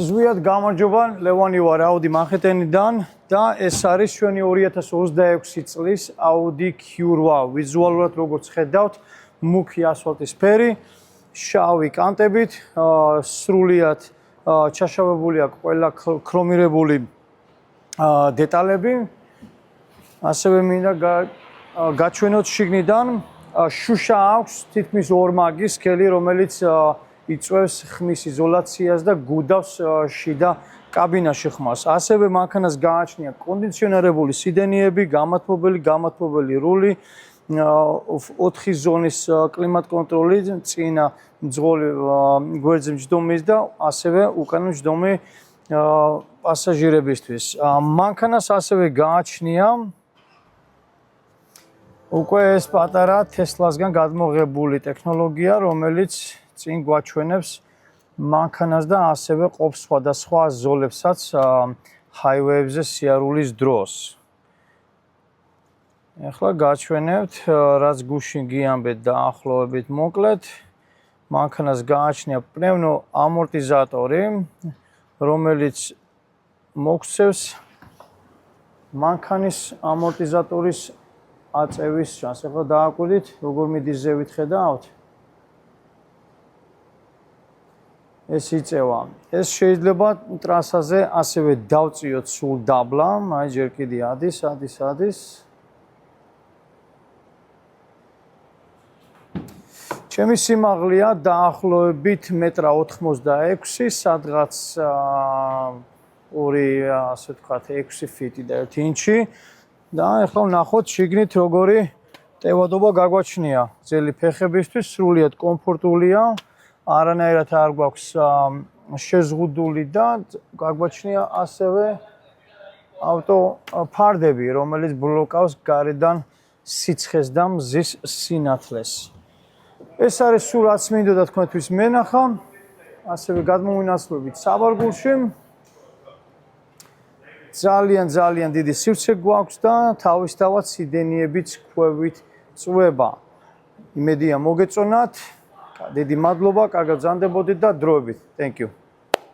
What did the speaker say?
ზვიად გამარჯობა, ლევანი ვარ Audi Manhattan-დან და ეს არის ჩვენი 2026 წლის Audi Q8. ვიზუალურად როგორც ხედავთ, მუქი ასფალტის ფერი, შავი კანტებით, სრულიად ჩაშავებული აქვს ყველა ქრომირებული დეტალები. ასევე მინდა გაჩვენოთ შიგნიდან შუშა აქვს თითქმის ორმაგი სქელი, რომელიც იწვევს ხმის იზოლაციას და გუდავს შიდა კაბინაში ხმას. ასევე მანქანას გააჩნია კონდიციონირებული სიდენიები, გამათბობელი რული, 4 ზონის კლიმატ კონტროლი, წინა მძღოლი გვერდზე მჯდომის და ასევე უკანა მჯდომი პასაჟირებისთვის. მანქანას ასევე გააჩნია უკვე ეს პატარა Tesla-სგან გადმოღებული ტექნოლოგია, რომელიც წინ გვაჩვენებს მანქანას და ასევე ყოფს სხვადასხვა ზოლებსაც ჰაივეებზე სიარულის დროს. ახლა გაჩვენებთ, რაც გუშინ გიამბეთ დაახლოებით მოკლედ. მანქანას გააჩნია პნევმოამორტიზატორი, რომელიც მოგვცევს მანქანის ამორტიზატორის აწევის ჩანს. ახლა დააკვირდით, როგორ მიდის ზევით ხედავთ. ეს იწევა. ეს შეიძლება ტრასაზე ასევე დავწიოთ სულ დაბლა, აი ჯერ კიდე ადის. ჩემი სიმაღლეა დაახლოებით 1.86 m, სადღაც 6 ფიტი და 1 ინჩი. და ახლა ვნახოთ შიგნით როგორი ტევადობა გაგვაჩნია. ძელი ფეხებისთვის სრულიად კომფორტულია. არანაირად არ გვაქვს შეზღუდული და გაგვაჩნია ასევე ავტო ფარდები, რომელიც ბლოკავს გარედან სიცხეს და მზის სინათლეს. ეს არის სულ რაც მინდოდა თქვენთვის მენახა. ასევე გადმოვინაცვლებით საბარგულში. ძალიან დიდი სივრცე გვაქვს და თავისთავად სიდენიებიც ქვევით წვება. იმედია მოგეწონათ. დიდი მადლობა, კარგად გრძანდებოდეთ და დროებით. Thank you.